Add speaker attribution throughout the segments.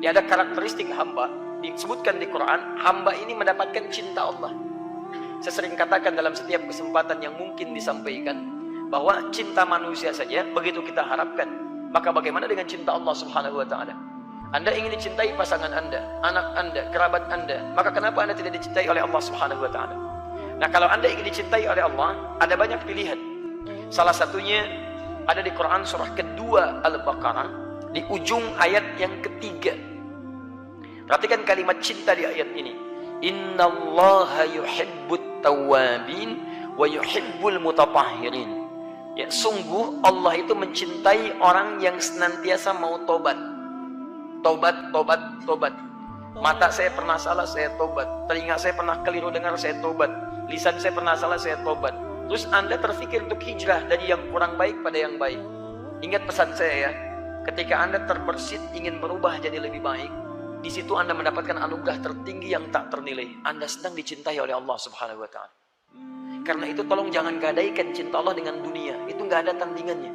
Speaker 1: Ya, ada karakteristik hamba disebutkan di Quran, hamba ini mendapatkan cinta Allah. Saya sering katakan dalam setiap kesempatan yang mungkin disampaikan, bahwa cinta manusia saja begitu kita harapkan, maka bagaimana dengan cinta Allah Subhanahu wa Ta'ala? Anda ingin dicintai pasangan Anda, anak Anda, kerabat Anda, maka kenapa Anda tidak dicintai oleh Allah Subhanahu wa Ta'ala? Nah, kalau Anda ingin dicintai oleh Allah, ada banyak pilihan. Salah satunya ada di Quran surah kedua Al-Baqarah, di ujung ayat yang ketiga. Perhatikan kalimat cinta di ayat ini. Innallaha yuhibbut tawwabin wa yuhibbul mutatahhirin. Ya, sungguh Allah itu mencintai orang yang senantiasa mau tobat. Tobat, tobat, tobat. Mata saya pernah salah, saya tobat. Telinga saya pernah keliru dengar, saya tobat. Lisan saya pernah salah, saya tobat. Terus Anda terfikir untuk hijrah dari yang kurang baik pada yang baik. Ingat pesan saya ya, ketika Anda terbersit ingin berubah jadi lebih baik, di situ Anda mendapatkan anugerah tertinggi yang tak ternilai. Anda sedang dicintai oleh Allah Subhanahu wa Ta'ala. Karena itu tolong jangan gadaikan cinta Allah dengan dunia. Itu nggak ada tandingannya.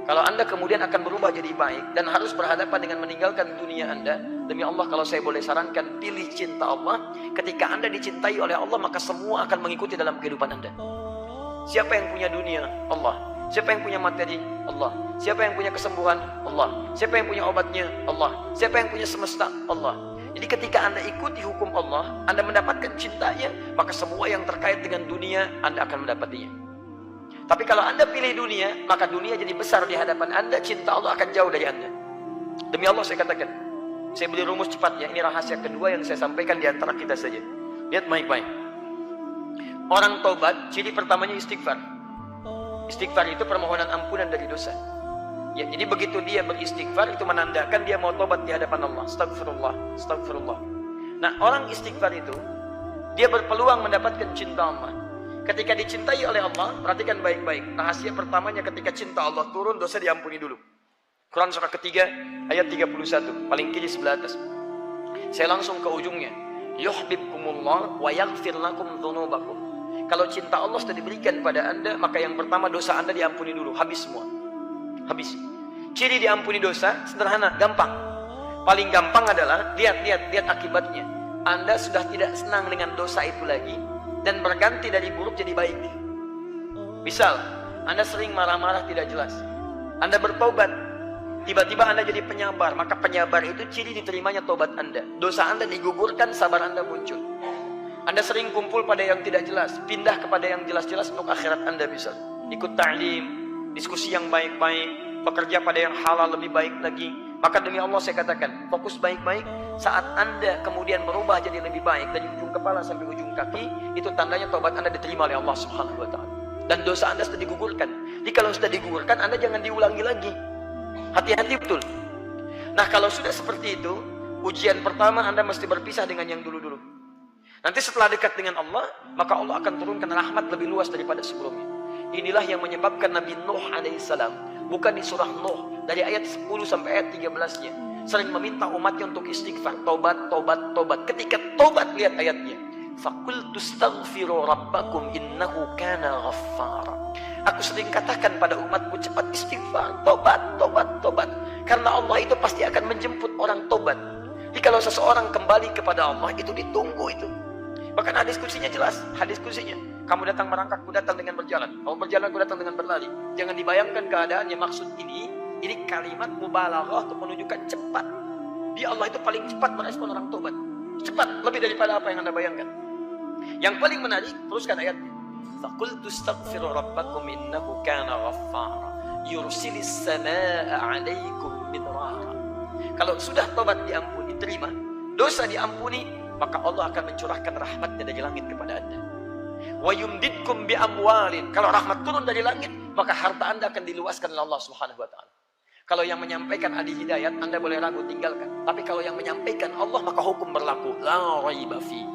Speaker 1: Kalau Anda kemudian akan berubah jadi baik dan harus berhadapan dengan meninggalkan dunia Anda, demi Allah kalau saya boleh sarankan, pilih cinta Allah. Ketika Anda dicintai oleh Allah, maka semua akan mengikuti dalam kehidupan Anda. Siapa yang punya dunia? Allah. Siapa yang punya materi? Allah. Siapa yang punya kesembuhan? Allah. Siapa yang punya obatnya? Allah. Siapa yang punya semesta? Allah. Jadi ketika Anda ikuti hukum Allah, Anda mendapatkan cintanya, maka semua yang terkait dengan dunia Anda akan mendapatinya. Tapi kalau Anda pilih dunia, maka dunia jadi besar di hadapan Anda, cinta Allah akan jauh dari Anda. Demi Allah saya katakan, saya beri rumus cepat ya, ini rahasia kedua yang saya sampaikan di antara kita saja. Lihat baik-baik. Orang tobat, ciri pertamanya istighfar. Istighfar itu permohonan ampunan dari dosa. Ya, jadi begitu dia beristighfar, itu menandakan dia mau tobat di hadapan Allah. Astagfirullah, astagfirullah. Nah, orang istighfar itu, dia berpeluang mendapatkan cinta Allah. Ketika dicintai oleh Allah, perhatikan baik-baik. Rahasia pertamanya ketika cinta Allah turun, dosa diampuni dulu. Quran surah ketiga, ayat 31, paling kiri sebelah atas. Saya langsung ke ujungnya. Yuhibbukumullah wa yaghfir lakum dzunubakum. Kalau cinta Allah sudah diberikan pada Anda, maka yang pertama dosa Anda diampuni dulu, habis semua. Habis. Ciri diampuni dosa sederhana, gampang. Paling gampang adalah lihat akibatnya. Anda sudah tidak senang dengan dosa itu lagi dan berganti dari buruk jadi baik. Misal, Anda sering marah-marah tidak jelas. Anda bertobat, tiba-tiba Anda jadi penyabar, maka penyabar itu ciri diterimanya tobat Anda. Dosa Anda digugurkan, sabar Anda muncul. Anda sering kumpul pada yang tidak jelas, pindah kepada yang jelas-jelas untuk akhirat Anda bisa. Ikut ta'lim, diskusi yang baik-baik, bekerja pada yang halal lebih baik lagi. Maka demi Allah saya katakan, fokus baik-baik. Saat Anda kemudian berubah jadi lebih baik dari ujung kepala sampai ujung kaki, itu tandanya tobat Anda diterima oleh Allah Subhanahu wa Ta'ala. Dan dosa Anda sudah digugurkan. Jadi kalau sudah digugurkan, Anda jangan diulangi lagi. Hati-hati betul. Nah, kalau sudah seperti itu, ujian pertama Anda mesti berpisah dengan yang dulu-dulu. Nanti setelah dekat dengan Allah, maka Allah akan turunkan rahmat lebih luas daripada sebelumnya. Inilah yang menyebabkan Nabi Nuh alaihissalam, bukan di surah Nuh, dari ayat 10 sampai ayat 13-nya, sering meminta umatnya untuk istighfar, tobat, tobat, tobat. Ketika tobat, lihat ayatnya. Faqultu astaghfiru rabbakum innahu kana ghaffara. Aku sering katakan pada umatku, cepat istighfar, tobat, tobat, tobat. Karena Allah itu pasti akan menjemput orang tobat. Jadi kalau seseorang kembali kepada Allah, itu ditunggu itu. Bahkan hadis kutsinya jelas, hadis kutsinya. Kamu datang merangkak, ku datang dengan berjalan. Kamu berjalan, ku datang dengan berlari. Jangan dibayangkan keadaannya. Maksud ini kalimat mubalaghah untuk menunjukkan cepat. Dia Allah itu paling cepat merespon orang tobat. Cepat, lebih daripada apa yang Anda bayangkan. Yang paling menarik, teruskan ayatnya. Faqultu astaghfiru rabbakum innahu kana ghaffara yursilis samaa'a 'alaikum midrara. Kalau sudah tobat diampuni, terima, dosa diampuni, maka Allah akan mencurahkan rahmatnya dari langit kepada Anda. Wa yumdidkum bi amwalin. Kalau rahmat turun dari langit, maka harta Anda akan diluaskan oleh Allah Subhanahu wa Ta'ala. Kalau yang menyampaikan ahli hidayat, Anda boleh ragu, tinggalkan. Tapi kalau yang menyampaikan Allah, maka hukum berlaku. La raiba fi.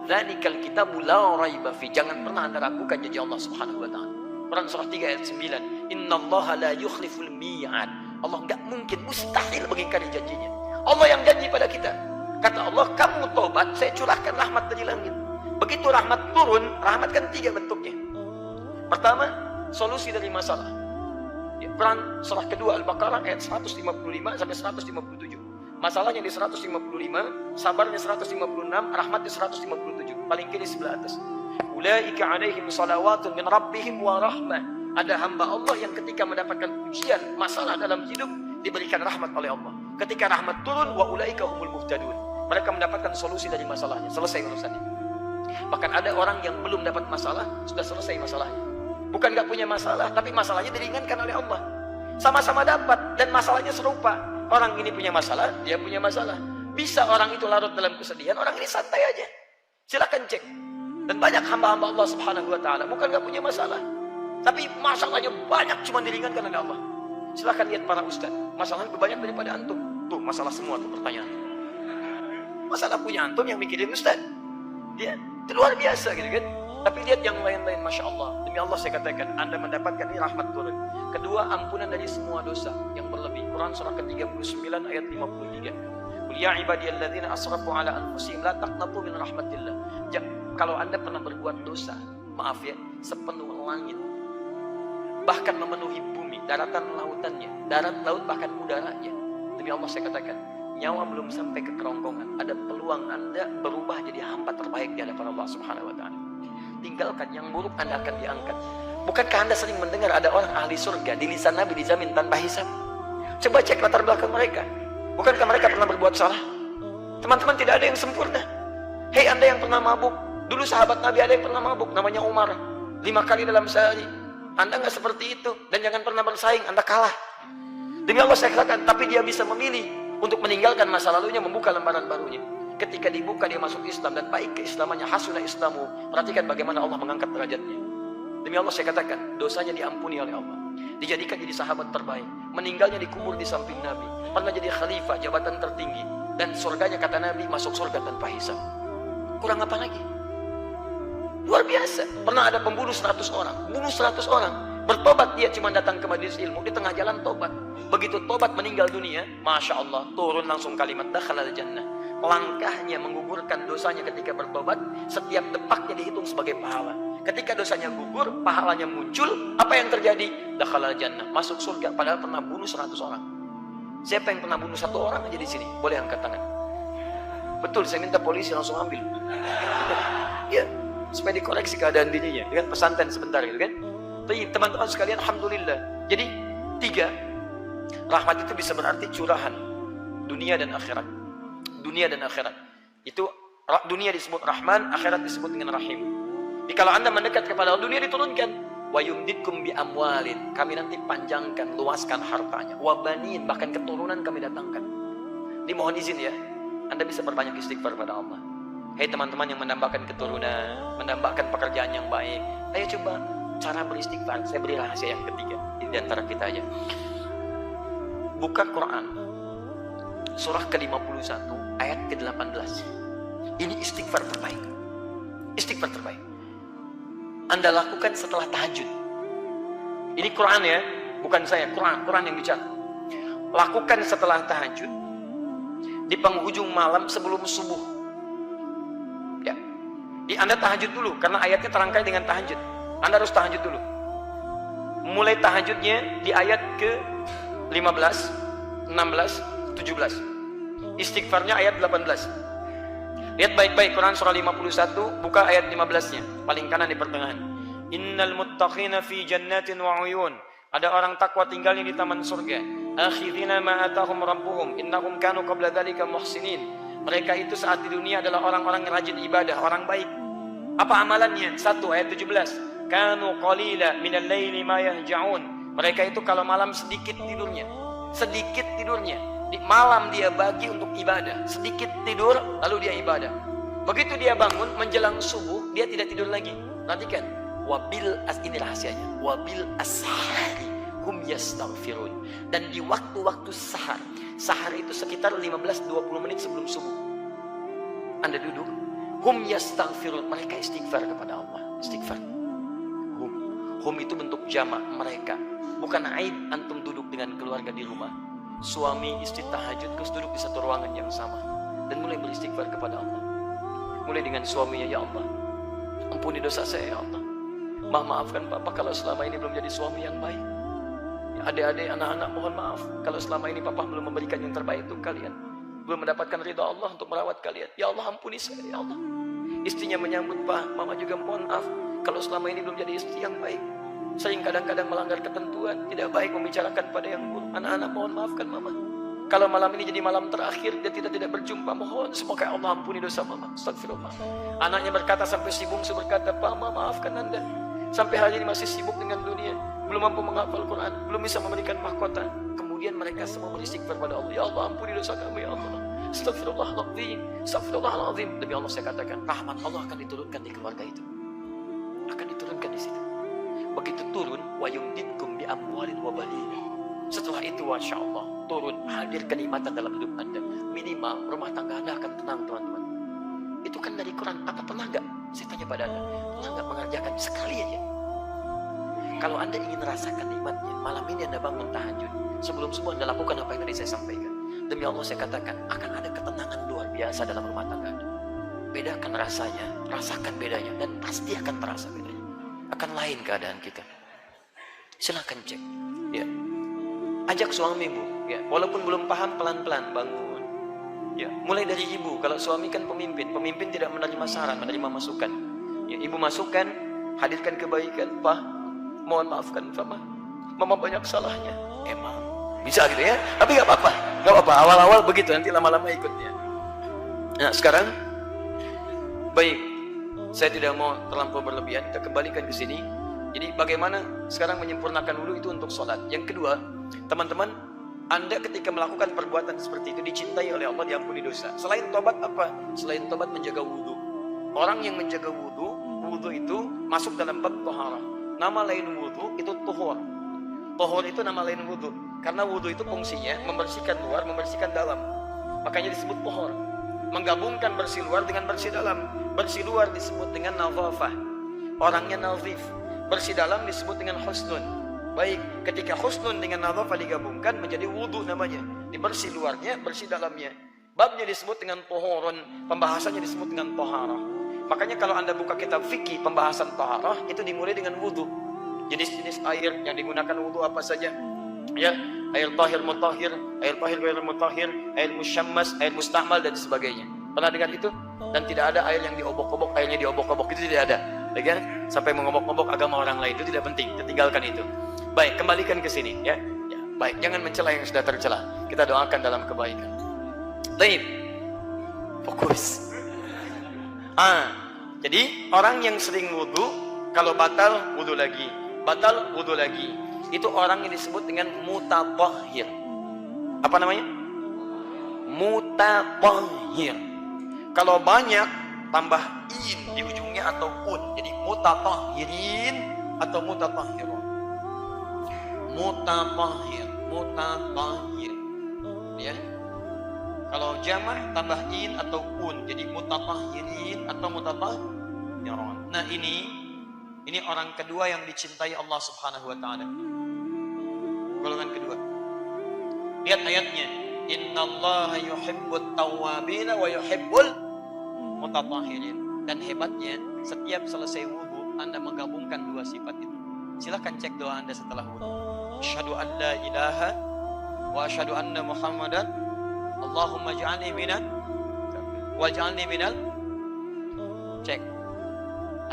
Speaker 1: Dzalikal kitabu la raiba fi. Jangan pernah Anda ragukan janji Allah Subhanahu wa Ta'ala. Quran surah 3 ayat 9. Innallaha la yukhliful mi'ad. Allah enggak mungkin, mustahil mengingkari janjinya. Allah yang janji pada kita. Kata Allah, kamu tobat, saya curahkan rahmat dari langit. Begitu rahmat turun, rahmat kan 3 bentuknya. Pertama, solusi dari masalah. Quran surah kedua Al-Baqarah ayat 155 sampai 157. Masalahnya di 155, sabarnya 156, rahmatnya 157. Paling kiri sebelah atas. Ulaika alaihim salawatun min rabbihim wa rahmah. Ada hamba Allah yang ketika mendapatkan ujian, masalah dalam hidup, diberikan rahmat oleh Allah. Ketika rahmat turun, wa ulaika humul muhtadun. Mereka mendapatkan solusi dari masalahnya, selesai urusannya. Bahkan ada orang yang belum dapat masalah, sudah selesai masalahnya. Bukan gak punya masalah, tapi masalahnya diringankan oleh Allah. Sama-sama dapat, dan masalahnya serupa. Orang ini punya masalah, dia punya masalah. Bisa orang itu larut dalam kesedihan, orang ini santai aja. Silakan cek. Dan banyak hamba-hamba Allah subhanahu wa ta'ala, bukan gak punya masalah, tapi masalahnya banyak, cuma diringankan oleh Allah. Silakan lihat para ustaz, masalahnya lebih banyak daripada antum. Tuh, masalah semua tuh pertanyaan. Masalah punya antum yang mikirin ustaz. Dia itu luar biasa gitu kan. Tapi lihat yang lain-lain, Masya Allah. Demi Allah saya katakan, Anda mendapatkan ini rahmat turun. Kedua, ampunan dari semua dosa yang berlebih. Quran surah ke-39 ayat 53. Qul ya ibadiyalladzina asrafu ala anfusihim la taqnatu min rahmatillah. Kalau Anda pernah berbuat dosa, maaf ya, sepenuh langit, bahkan memenuhi bumi, daratan lautannya, darat laut bahkan udaranya, demi Allah saya katakan, nyawa belum sampai ke kerongkongan, ada peluang Anda berubah jadi hamba terbaik di hadapan Allah subhanahu wa ta'ala. Tinggalkan yang buruk, Anda akan diangkat. Bukankah Anda sering mendengar ada orang ahli surga di lisan Nabi dijamin tanpa hisab? Coba cek latar belakang mereka. Bukankah mereka pernah berbuat salah? Teman-teman, tidak ada yang sempurna. Hei Anda yang pernah mabuk, dulu sahabat Nabi ada yang pernah mabuk, namanya Umar, 5 kali dalam sehari. Anda nggak seperti itu, dan jangan pernah bersaing, Anda kalah. Demi Allah saya katakan, tapi dia bisa memilih untuk meninggalkan masa lalunya, membuka lembaran barunya. Ketika dibuka, dia masuk Islam, dan baik keislamannya, hasuna islamu. Perhatikan bagaimana Allah mengangkat derajatnya. Demi Allah saya katakan, dosanya diampuni oleh Allah, dijadikan jadi sahabat terbaik, meninggalnya dikubur di samping Nabi, pernah jadi khalifah, jabatan tertinggi, dan surganya kata Nabi masuk surga tanpa hisab. Kurang apa lagi? Luar biasa. Pernah ada pembunuh 100 orang, bunuh 100 orang, bertobat, dia cuma datang ke majelis ilmu, di tengah jalan tobat. Begitu tobat meninggal dunia, Masya Allah, turun langsung kalimat dakhalal jannah. Langkahnya menggugurkan dosanya ketika bertobat, setiap depaknya dihitung sebagai pahala. Ketika dosanya gugur, pahalanya muncul, apa yang terjadi? Dakhalal jannah, masuk surga, padahal pernah bunuh 100 orang. Siapa yang pernah bunuh 1 orang aja di sini? Boleh angkat tangan. Betul, saya minta polisi langsung ambil. Ya, supaya dikoreksi keadaan dirinya, dengan pesantren sebentar gitu kan. Tapi teman-teman sekalian, alhamdulillah. Jadi 3, rahmat itu bisa berarti curahan dunia dan akhirat. Dunia dan akhirat. Itu dunia disebut Rahman, akhirat disebut dengan Rahim. Jadi kalau Anda mendekat kepada Allah, dunia diturunkan. Wa yumditkum bi amwalin, kami nanti panjangkan, luaskan hartanya. Wa banin, bahkan keturunan kami datangkan. Dimohon izin ya, Anda bisa berbanyak istighfar pada Allah. Hei teman-teman yang mendambakan keturunan, mendambakan pekerjaan yang baik, ayo coba cara beristighfar. Saya beri rahasia yang ketiga di antara kita aja. Buka Quran surah ke-51 ayat ke-18. Ini istighfar terbaik. Istighfar terbaik Anda lakukan setelah tahajud. Ini Quran ya, bukan saya, Quran yang bicara. Lakukan setelah tahajud, di penghujung malam sebelum subuh. Ya, Anda tahajud dulu, karena ayatnya terangkai dengan tahajud. Anda harus tahajud dulu. Mulai tahajudnya di ayat ke-15, 16, 17. Istighfarnya ayat 18. Lihat baik-baik Quran surah 51, buka ayat 15-nya, paling kanan di pertengahan. Innal muttaqina fi jannatin wa uyun. Ada orang takwa tinggalnya di taman surga. Akhidina ma atahum rabbuhum innahum kanu qabla dzalika muhsinin. Mereka itu saat di dunia adalah orang-orang yang rajin ibadah, orang baik. Apa amalannya? 1 ayat 17. Kanu qalila minal laili ma yahja'un. Mereka itu kalau malam sedikit tidurnya. Sedikit tidurnya. Di malam dia bagi untuk ibadah, sedikit tidur lalu dia ibadah. Begitu dia bangun menjelang subuh, dia tidak tidur lagi. Perhatikan, wabil ini rahasianya, wabil ashari hum yastaghfirun. Dan di waktu-waktu sahar, sahar itu sekitar 15-20 menit sebelum subuh, Anda duduk, hum yastaghfirun, mereka istighfar kepada Allah. Istighfar. Hum itu bentuk jamak, mereka. Bukan aib antum duduk dengan keluarga di rumah, suami istri tahajud terus duduk di satu ruangan yang sama dan mulai beristighfar kepada Allah. Mulai dengan suaminya, ya Allah, ampuni dosa saya ya Allah. Maafkan Papa kalau selama ini belum jadi suami yang baik. Ya, adik-adik, anak-anak, mohon maaf kalau selama ini Papa belum memberikan yang terbaik untuk kalian. belum mendapatkan ridha Allah untuk merawat kalian. Ya Allah ampuni saya, ya Allah. Istrinya menyambut, Pak, Mama juga mohon maaf kalau selama ini belum jadi istri yang baik. Sering kadang-kadang melanggar ketentuan, tidak baik membicarakan pada yang buruk. Anak-anak mohon maafkan Mama. Kalau malam ini jadi malam terakhir dia tidak berjumpa, mohon semoga Allah ampuni dosa Mama. Astagfirullah. Anaknya berkata sampai si bungsu berkata, Pak, Mama maafkan Anda. Sampai hari ini masih sibuk dengan dunia, belum mampu menghafal Quran, belum bisa memberikan mahkota. Kemudian mereka semua beristighfar pada Allah. Ya Allah ampuni dosa kami ya Allah. Astagfirullahaladzim. Astagfirullahaladzim. Demi Allah saya katakan, rahmat Allah akan diturunkan di keluarga itu. Akan diturunkan di situ. Begitu turun, wa yumditkum bi amwalin wa banin. Setelah itu, Masya Allah, turun, hadir kenikmatan dalam hidup Anda. Minimal rumah tangga Anda akan tenang, teman-teman. Itu kan dari Quran. Apa pernah nggak? Saya tanya pada Anda, pernah nggak mengerjakan sekali aja? Kalau Anda ingin merasakan nikmatnya, malam ini Anda bangun tahajud. Sebelum semua Anda lakukan apa yang tadi saya sampaikan. Demi Allah saya katakan, akan ada ketenangan luar biasa dalam rumah tangga Anda. Bedakan rasanya, rasakan bedanya, dan pasti akan terasa bedanya. Akan lain keadaan kita. Silahkan cek. Ya. Ajak suamimu, ya. Walaupun belum paham, pelan-pelan bangun. Ya, mulai dari ibu. Kalau suami kan pemimpin tidak menerima saran, menerima masukan. Ya, ibu masukkan, hadirkan kebaikan. Pak, mohon maafkan Mama banyak salahnya. Emang bisa gitu ya, tapi nggak apa-apa. Awal-awal begitu, nanti lama-lama ikutnya. Nah sekarang, baik, saya tidak mau terlampau berlebihan. Kita kembalikan ke sini. Jadi bagaimana sekarang menyempurnakan wudhu itu untuk sholat. Yang kedua, teman-teman, Anda ketika melakukan perbuatan seperti itu dicintai oleh Allah, diampuni dosa. Selain tobat apa? Selain tobat menjaga wudhu. Orang yang menjaga wudhu itu masuk dalam bab toharah. Nama lain wudhu itu tuhur. Tuhur itu nama lain wudhu. Karena wudhu itu fungsinya membersihkan luar, membersihkan dalam. Makanya disebut tuhur. Menggabungkan bersih luar dengan bersih dalam. Bersih luar disebut dengan nazafah. Orangnya nazif. Bersih dalam disebut dengan husnun. Baik, ketika husnun dengan nazafah digabungkan menjadi wudhu namanya. Dibersih luarnya, bersih dalamnya. Babnya disebut dengan tohorun, pembahasannya disebut dengan toharah. Makanya kalau Anda buka kitab fikih pembahasan toharah, itu dimulai dengan wudhu. Jenis-jenis air yang digunakan wudhu apa saja? Ya, air tahir mutahhir, air tahir ghair mutahhir, air musyammas, air mustahmal dan sebagainya. Pernah dengar itu? Dan tidak ada air yang diobok-obok, airnya diobok-obok, itu tidak ada. Ya, sampai mengobok-obok agama orang lain itu tidak penting, kita tinggalkan itu. Baik, kembalikan ke sini ya. Ya. Baik, jangan mencela yang sudah tercela. Kita doakan dalam kebaikan. Baik. Fokus. Jadi orang yang sering wudu, kalau batal wudu lagi, batal wudu lagi. Itu orang yang disebut dengan mutatahhir. Apa namanya? Mutatahhir. Kalau banyak tambah in di ujungnya atau un. Jadi mutatahhirin atau mutatahhirun. Mutatahhir, ya. Kalau jamak tambah in atau un, jadi mutatahhirin atau mutatahhirun. Nah ini orang kedua yang dicintai Allah Subhanahu wa taala. Golongan kedua. Lihat ayatnya. Innallaha yuhibbut tawwabin wa yuhibbul mutatahhirin. Dan hebatnya, setiap selesai wudu Anda menggabungkan dua sifat itu. Silahkan cek doa Anda setelah wudu. Asyhadu an la ilaha wa asyhadu anna Muhammadan Allahumma ij'alni minal waj'alni minal. Cek.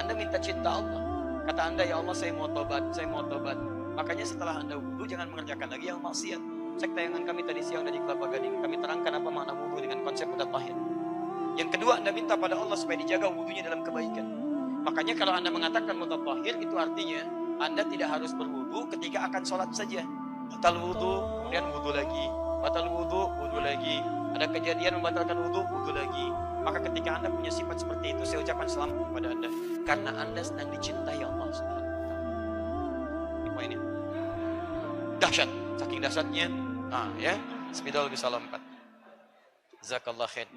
Speaker 1: Anda minta cinta Allah. Kata Anda, ya Allah saya mau tobat. Makanya setelah Anda wudu jangan mengerjakan lagi yang maksiat. Cek tayangan kami tadi siang dari Kelapa Gading. Kami terangkan apa makna wudu dengan konsep mutatahhir. Yang kedua, Anda minta pada Allah supaya dijaga wudunya dalam kebaikan. Makanya kalau Anda mengatakan mutatahhir, itu artinya Anda tidak harus berwudu ketika akan sholat saja. Batal wudu, kemudian wudu lagi. Batal wudu, wudu lagi. Ada kejadian membatalkan wudu, wudu lagi. Maka ketika Anda punya sifat seperti itu, saya ucapkan selamat kepada Anda. Karena Anda sedang dicintai Allah Subhanahu wa taala. Ini poinnya. Dahsyat, saking dahsyatnya. Ya. Bismillah bisa lompat. Jazakallah khair.